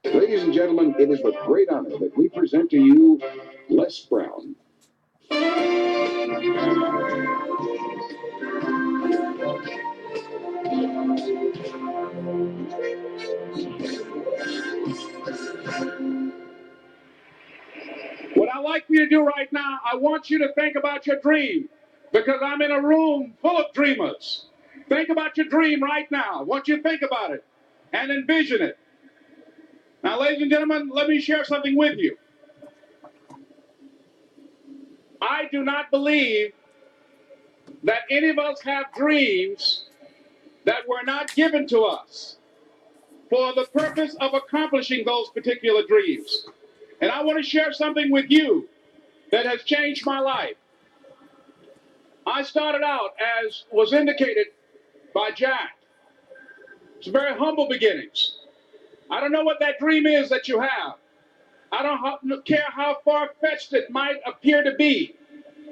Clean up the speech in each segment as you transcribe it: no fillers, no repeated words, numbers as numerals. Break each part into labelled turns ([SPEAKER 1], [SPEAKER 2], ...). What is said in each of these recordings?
[SPEAKER 1] Ladies and gentlemen, it is with great honor that we present to you Les Brown. What I like for you to do right now, I want you to think about your dream, because I'm in a room full of dreamers. Think about your dream right now. I want you to think about it and envision it. Now, ladies and gentlemen, let me share something with you. I do not believe that any of us have dreams that were not given to us for the purpose of accomplishing those particular dreams. And I want to share something with you that has changed my life. I started out, as was indicated by Jack. It's very humble beginnings. I don't know what that dream is that you have. I don't care how far-fetched it might appear to be.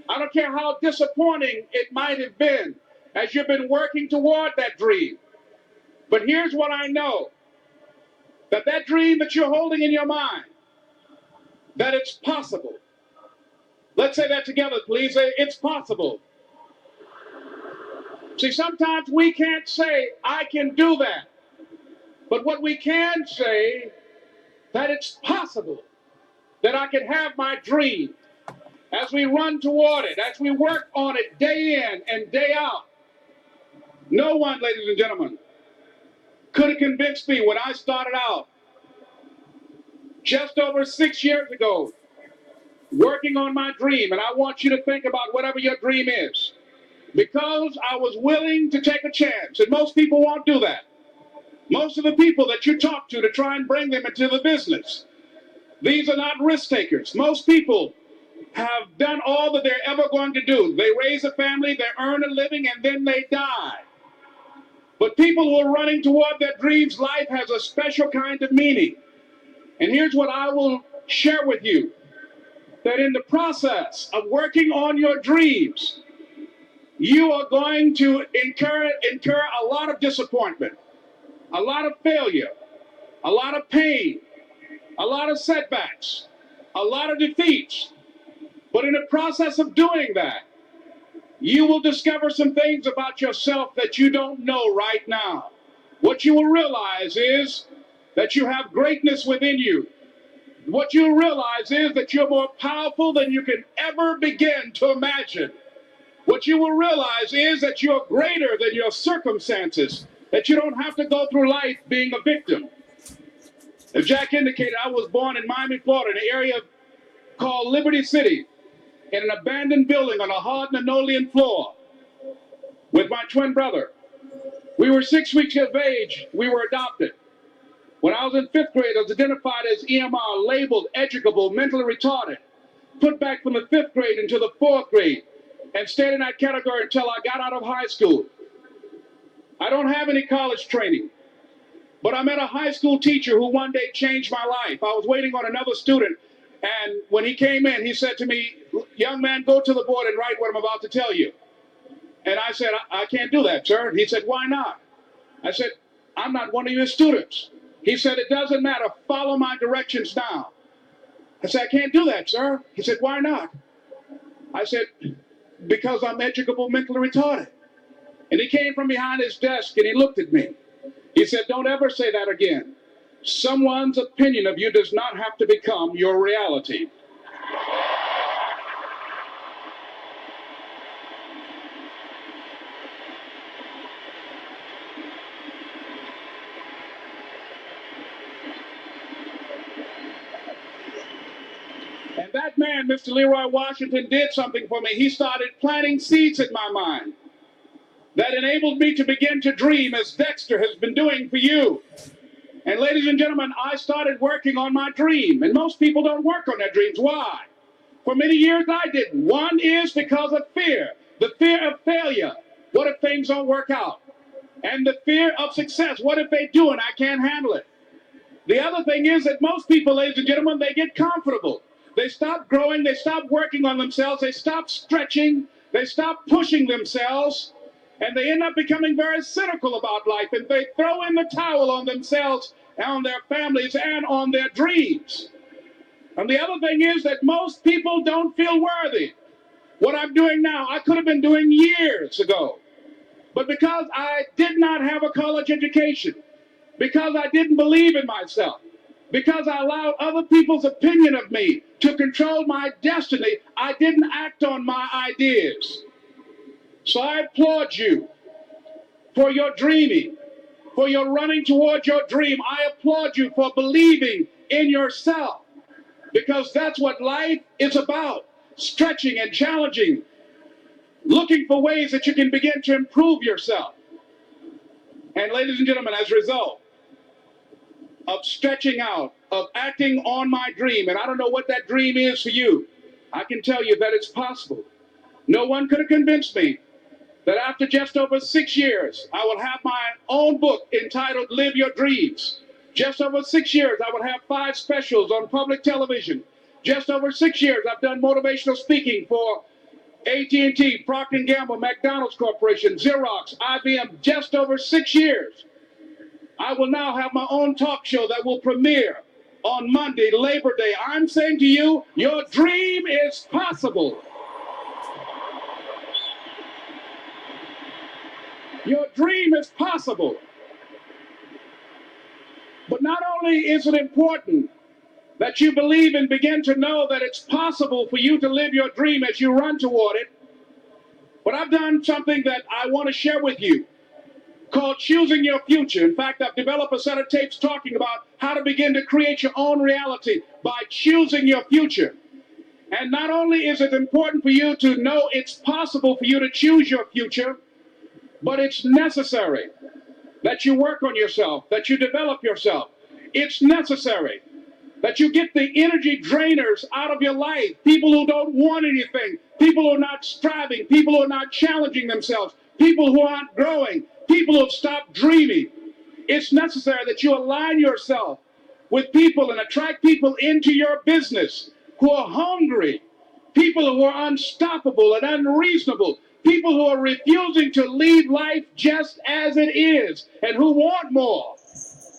[SPEAKER 1] I don't care how disappointing it might have been as you've been working toward that dream. But here's what I know. That dream that you're holding in your mind, that it's possible. Let's say that together, please. It's possible. See, sometimes we can't say, I can do that. But what we can say, that it's possible that I can have my dream. As we run toward it, as we work on it day in and day out. No one, ladies and gentlemen, could have convinced me when I started out just over 6 years ago, working on my dream. And I want you to think about whatever your dream is, because I was willing to take a chance. And most people won't do that. Most of the people that you talk to try and bring them into the business, these are not risk takers. Most people have done all that they're ever going to do. They raise a family, they earn a living, and then they die. But people who are running toward their dreams, life has a special kind of meaning. And here's what I will share with you. That in the process of working on your dreams, you are going to incur a lot of disappointment, a lot of failure, a lot of pain, a lot of setbacks, a lot of defeats. But in the process of doing that, you will discover some things about yourself that you don't know right now. What you will realize is that you have greatness within you. What you realize is that you're more powerful than you can ever begin to imagine. What you will realize is that you're greater than your circumstances, that you don't have to go through life being a victim. As Jack indicated, I was born in Miami, Florida, in an area called Liberty City, in an abandoned building on a hard linoleum floor with my twin brother. We were 6 weeks of age. We were adopted. When I was in 5th grade, I was identified as EMR, labeled educable, mentally retarded, put back from the 5th grade into the 4th grade, and stayed in that category until I got out of high school. I don't have any college training, but I met a high school teacher who one day changed my life. I was waiting on another student, and when he came in, he said to me, young man, go to the board and write what I'm about to tell you. And I said, I can't do that, sir. He said, why not? I said, I'm not one of your students. He said, it doesn't matter. Follow my directions now. I said, I can't do that, sir. He said, why not? I said, because I'm educable, mentally retarded. And he came from behind his desk and he looked at me. He said, don't ever say that again. Someone's opinion of you does not have to become your reality. And that man, Mr. Leroy Washington, did something for me. He started planting seeds in my mind that enabled me to begin to dream, as Dexter has been doing for you. And ladies and gentlemen, I started working on my dream. And most people don't work on their dreams. Why? For many years I didn't. One is because of fear. The fear of failure. What if things don't work out? And the fear of success. What if they do and I can't handle it? The other thing is that most people, ladies and gentlemen, they get comfortable. They stop growing. They stop working on themselves. They stop stretching. They stop pushing themselves. And they end up becoming very cynical about life. And they throw in the towel on themselves on their families, and on their dreams. And the other thing is that most people don't feel worthy. What I'm doing now, I could have been doing years ago. But because I did not have a college education, because I didn't believe in myself, because I allowed other people's opinion of me to control my destiny, I didn't act on my ideas. So I applaud you for your dreaming, for your running towards your dream. I applaud you for believing in yourself, because that's what life is about, stretching and challenging, looking for ways that you can begin to improve yourself. And ladies and gentlemen, as a result of stretching out, of acting on my dream, and I don't know what that dream is for you, I can tell you that it's possible. No one could have convinced me that after just over 6 years, I will have my own book entitled Live Your Dreams. Just over 6 years, I will have 5 specials on public television. Just over 6 years, I've done motivational speaking for AT&T, Procter & Gamble, McDonald's Corporation, Xerox, IBM. Just over 6 years. I will now have my own talk show that will premiere on Monday, Labor Day. I'm saying to you, your dream is possible. Your dream is possible. But not only is it important that you believe and begin to know that it's possible for you to live your dream as you run toward it, but I've done something that I want to share with you called Choosing Your Future. In fact, I've developed a set of tapes talking about how to begin to create your own reality by choosing your future. And not only is it important for you to know it's possible for you to choose your future, but it's necessary that you work on yourself, that you develop yourself. It's necessary that you get the energy drainers out of your life, people who don't want anything, people who are not striving, people who are not challenging themselves, people who aren't growing, people who have stopped dreaming. It's necessary that you align yourself with people and attract people into your business who are hungry, people who are unstoppable and unreasonable, people who are refusing to leave life just as it is and who want more.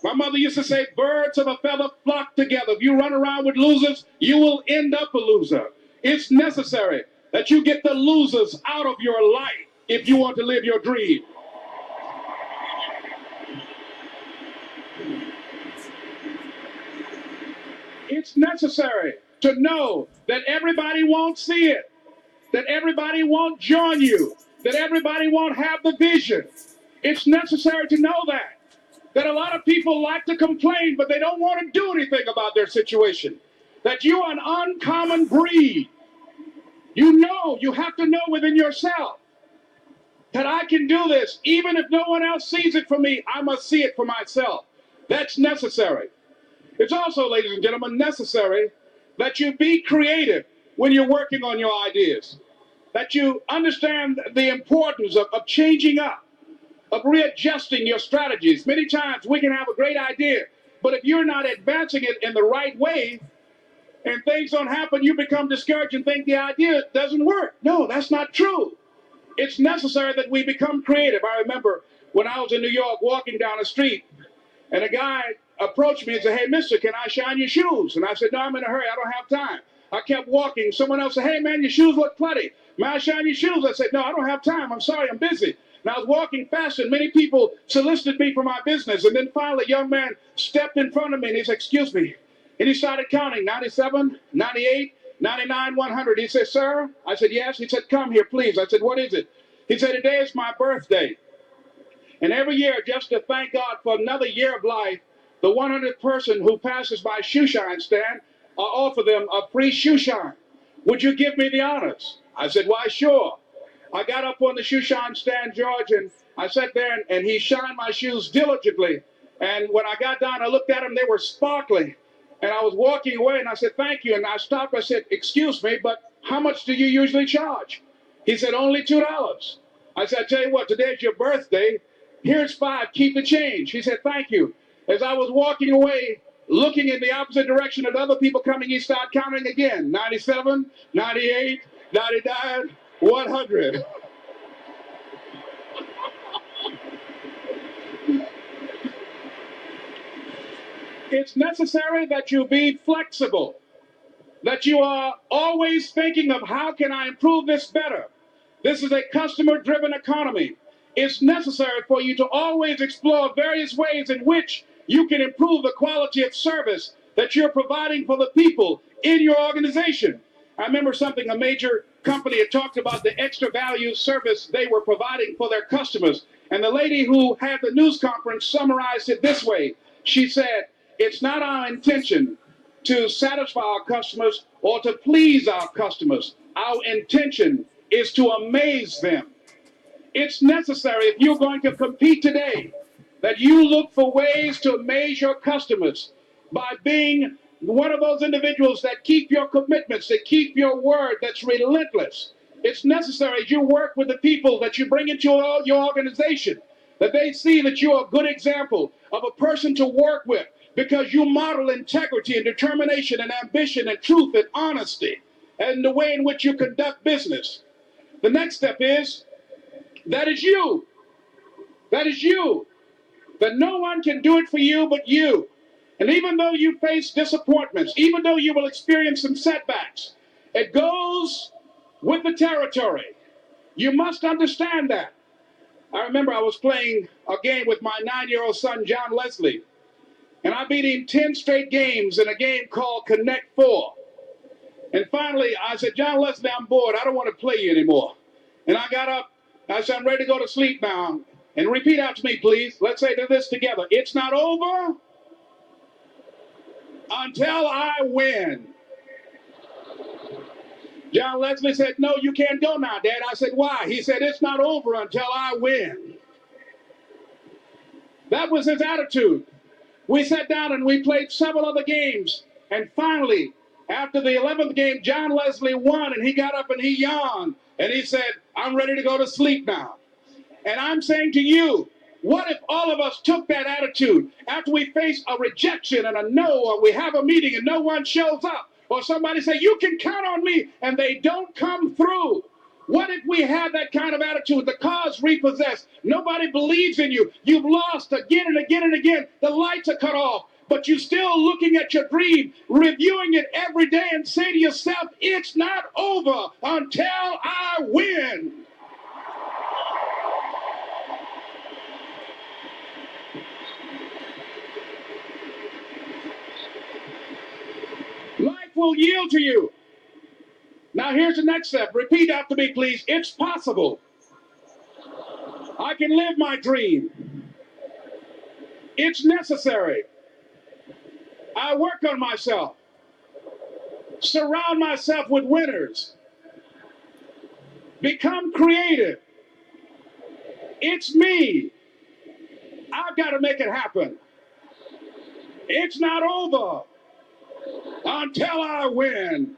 [SPEAKER 1] My mother used to say, birds of a feather flock together. If you run around with losers, you will end up a loser. It's necessary that you get the losers out of your life if you want to live your dream. It's necessary to know that everybody won't see it, that everybody won't join you, that everybody won't have the vision. It's necessary to know that a lot of people like to complain, but they don't want to do anything about their situation, that you are an uncommon breed. You have to know within yourself that I can do this. Even if no one else sees it for me, I must see it for myself. That's necessary. It's also, ladies and gentlemen, necessary that you be creative when you're working on your ideas, that you understand the importance of changing up, of readjusting your strategies. Many times we can have a great idea, but if you're not advancing it in the right way and things don't happen, you become discouraged and think the idea doesn't work. No, that's not true. It's necessary that we become creative. I remember when I was in New York walking down the street, and a guy approached me and said, "Hey, mister, can I shine your shoes?" And I said, "No, I'm in a hurry. I don't have time." I kept walking. Someone else said, "Hey, man, your shoes look putty. May I shine your shoes?" I said, "No, I don't have time. I'm sorry, I'm busy." And I was walking fast, and many people solicited me for my business. And then finally, a young man stepped in front of me, and he said, "Excuse me." And he started counting, 97, 98, 99, 100. He said, "Sir?" I said, "Yes." He said, "Come here, please." I said, "What is it?" He said, "Today is my birthday. And every year, just to thank God for another year of life, the 100th person who passes my shoe shine stand, I offer them a free shoe shine. Would you give me the honors?" I said, "Why, sure." I got up on the shoe shine stand, George, and I sat there, and he shined my shoes diligently. And when I got down, I looked at them, they were sparkling. And I was walking away, and I said, "Thank you." And I stopped, I said, "Excuse me, but how much do you usually charge?" He said, "Only $2. I said, "I tell you what, today's your birthday. Here's 5, keep the change." He said, "Thank you." As I was walking away, looking in the opposite direction at other people coming, he started counting again. 97, 98, 99, 100. It's necessary that you be flexible, that you are always thinking of how can I improve this better. This is a customer-driven economy. It's necessary for you to always explore various ways in which you can improve the quality of service that you're providing for the people in your organization. I remember something, a major company had talked about the extra value service they were providing for their customers. And the lady who had the news conference summarized it this way. She said, it's not our intention to satisfy our customers or to please our customers. Our intention is to amaze them. It's necessary, if you're going to compete today, that you look for ways to amaze your customers by being one of those individuals that keep your commitments, that keep your word, that's relentless. It's necessary as you work with the people that you bring into your organization, that they see that you're a good example of a person to work with, because you model integrity and determination and ambition and truth and honesty and the way in which you conduct business. The next step is, that is you. That is you. That no one can do it for you but you. And even though you face disappointments, even though you will experience some setbacks, it goes with the territory. You must understand that. I remember I was playing a game with my 9-year-old son, John Leslie, and I beat him 10 straight games in a game called Connect 4. And finally, I said, John Leslie, I'm bored. I don't want to play you anymore. And I got up. I said, I'm ready to go to sleep now. And repeat after me, please. Let's say this together. It's not over until I win. John Leslie said, no, you can't go now, Dad. I said, why? He said, it's not over until I win. That was his attitude. We sat down and we played several other games. And finally, after the 11th game, John Leslie won, and he got up and he yawned. And he said, I'm ready to go to sleep now. And I'm saying to you, what if all of us took that attitude after we face a rejection and a no, or we have a meeting and no one shows up, or somebody say, you can count on me, and they don't come through? What if we have that kind of attitude? The car's repossessed. Nobody believes in you. You've lost again and again and again. The lights are cut off, but you're still looking at your dream, reviewing it every day, and say to yourself, it's not over until I win. Life will yield to you. Now here's the next step. Repeat after me, please. It's possible. I can live my dream. It's necessary. I work on myself. Surround myself with winners. Become creative. It's me. I've got to make it happen. It's not over until I win.